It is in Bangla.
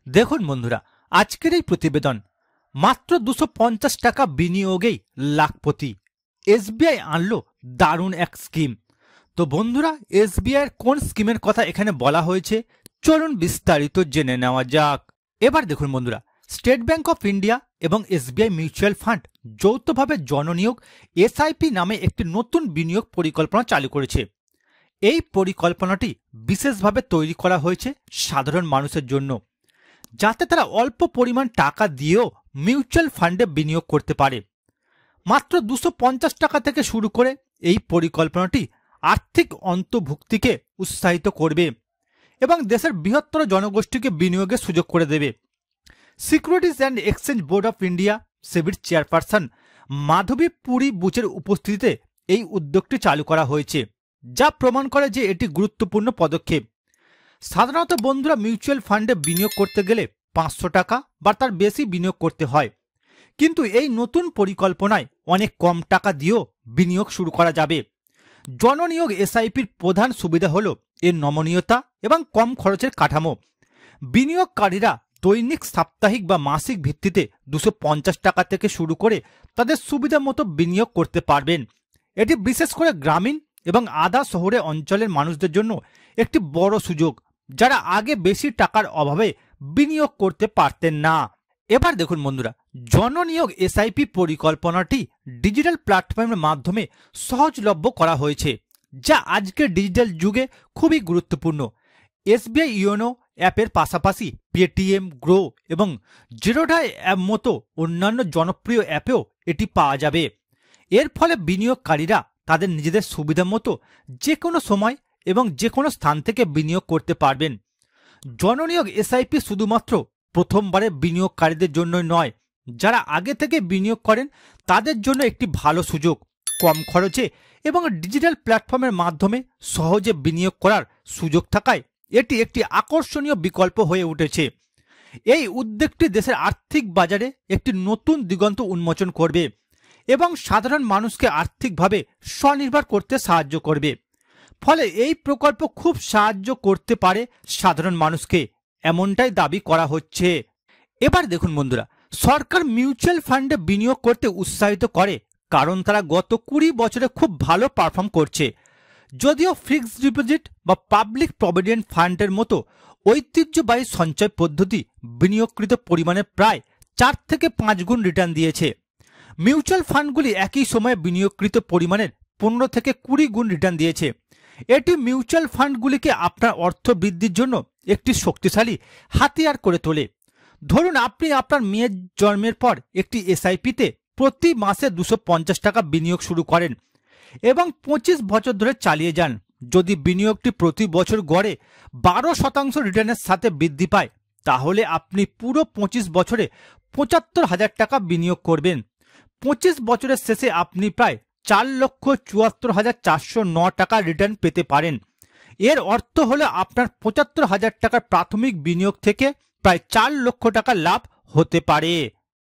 দেখুন বন্ধুরা, আজকের এই প্রতিবেদন মাত্র 250 টাকা বিনিয়োগেই লাখপতি। এসবিআই আনলো দারুণ এক স্কিম। তো বন্ধুরা, এসবিআই এর কোন স্কিমের কথা এখানে বলা হয়েছে, চলুন বিস্তারিত জেনে নেওয়া যাক। এবার দেখুন বন্ধুরা, স্টেট ব্যাংক অফ ইন্ডিয়া এবং এসবিআই মিউচুয়াল ফান্ড যৌথভাবে জননিয়োগ এসআইপি নামে একটি নতুন বিনিয়োগ পরিকল্পনা চালু করেছে। এই পরিকল্পনাটি বিশেষভাবে তৈরি করা হয়েছে সাধারণ মানুষের জন্য, যাতে তারা অল্প পরিমাণ টাকা দিয়েও মিউচুয়াল ফান্ডে বিনিয়োগ করতে পারে। মাত্র 250 টাকা থেকে শুরু করে এই পরিকল্পনাটি আর্থিক অন্তর্ভুক্তিকে উৎসাহিত করবে এবং দেশের বৃহত্তর জনগোষ্ঠীকে বিনিয়োগের সুযোগ করে দেবে। Securities and exchange board of India সেবির চেয়ারপারসন মাধবী পুরী বুচের উপস্থিতিতে এই উদ্যোগটি চালু করা হয়েছে, যা প্রমাণ করে যে এটি গুরুত্বপূর্ণ পদক্ষেপ। সাধারণত বন্ধুরা, মিউচুয়াল ফান্ডে বিনিয়োগ করতে গেলে 500 টাকা বা তার বেশি বিনিয়োগ করতে হয়, কিন্তু এই নতুন পরিকল্পনায় অনেক কম টাকা দিয়েও বিনিয়োগ শুরু করা যাবে। জননিয়োগ এসআইপির প্রধান সুবিধা হল এর নমনীয়তা এবং কম খরচের কাঠামো। বিনিয়োগকারীরা দৈনিক, সাপ্তাহিক বা মাসিক ভিত্তিতে 250 টাকা থেকে শুরু করে তাদের সুবিধা মতো বিনিয়োগ করতে পারবেন। এটি বিশেষ করে গ্রামীণ এবং আধা শহরে অঞ্চলের মানুষদের জন্য একটি বড় সুযোগ, যারা আগে বেশি টাকার অভাবে বিনিয়োগ করতে পারতেন না। এবার দেখুন বন্ধুরা, জননিয়োগ এসআইপি পরিকল্পনাটি ডিজিটাল প্ল্যাটফর্মের মাধ্যমে সহজলভ্য করা হয়েছে, যা আজকের ডিজিটাল যুগে খুবই গুরুত্বপূর্ণ। এসবিআই ইয়োনো অ্যাপের পাশাপাশি পেটিএম, গ্রো এবং জিরোধা অ্যাপ মতো অন্যান্য জনপ্রিয় অ্যাপেও এটি পাওয়া যাবে। এর ফলে বিনিয়োগকারীরা তাদের নিজেদের সুবিধা মতো যে কোনো সময় এবং যে কোনো স্থান থেকে বিনিয়োগ করতে পারবেন। জননিয়োগ এসআইপি শুধুমাত্র প্রথমবারের বিনিয়োগকারীদের জন্যই নয়, যারা আগে থেকে বিনিয়োগ করেন তাদের জন্য একটি ভালো সুযোগ। কম খরচে এবং ডিজিটাল প্ল্যাটফর্মের মাধ্যমে সহজে বিনিয়োগ করার সুযোগ থাকায় এটি একটি আকর্ষণীয় বিকল্প হয়ে উঠেছে। এই উদ্যোগটি দেশের আর্থিক বাজারে একটি নতুন দিগন্ত উন্মোচন করবে এবং সাধারণ মানুষকে আর্থিকভাবে স্বনির্ভর করতে সাহায্য করবে। ফলে এই প্রকল্প খুব সাহায্য করতে পারে সাধারণ মানুষকে, এমনটাই দাবি করা হচ্ছে। এবার দেখুন বন্ধুরা, সরকার মিউচুয়াল ফান্ডে বিনিয়োগ করতে উৎসাহিত করে কারণ তারা গত 20 বছরে খুব ভালো পারফর্ম করছে। যদিও ফিক্সড ডিপোজিট বা পাবলিক প্রভিডেন্ট ফান্ডের মতো ঐতিহ্যবাহী সঞ্চয় পদ্ধতি বিনিয়োগকৃত পরিমাণের প্রায় 4 থেকে 5 গুণ রিটার্ন দিয়েছে, মিউচুয়াল ফান্ডগুলি একই সময়ে বিনিয়োগকৃত পরিমাণের 15 থেকে 20 গুণ রিটার্ন দিয়েছে। এটি মিউচুয়াল ফান্ডগুলিকে আপনার অর্থ বৃদ্ধির জন্য একটি শক্তিশালী হাতিয়ার করে তোলে। ধরুন, আপনি আপনার মেয়ের জন্মের পর একটি এসআইপিতে প্রতি মাসে 250 টাকা বিনিয়োগ শুরু করেন এবং 25 বছর ধরে চালিয়ে যান। যদি বিনিয়োগটি প্রতি বছর গড়ে 12% রিটার্নের সাথে বৃদ্ধি পায়, তাহলে আপনি পুরো 25 বছরে 75,000 টাকা বিনিয়োগ করবেন। 25 বছরের শেষে আপনি প্রায় 4,74,409 টাকা রিটার্ন পেতে পারেন। এর অর্থ হলো আপনার 75,000 টাকার প্রাথমিক বিনিয়োগ থেকে প্রায় 4 লক্ষ টাকা লাভ হতে পারে।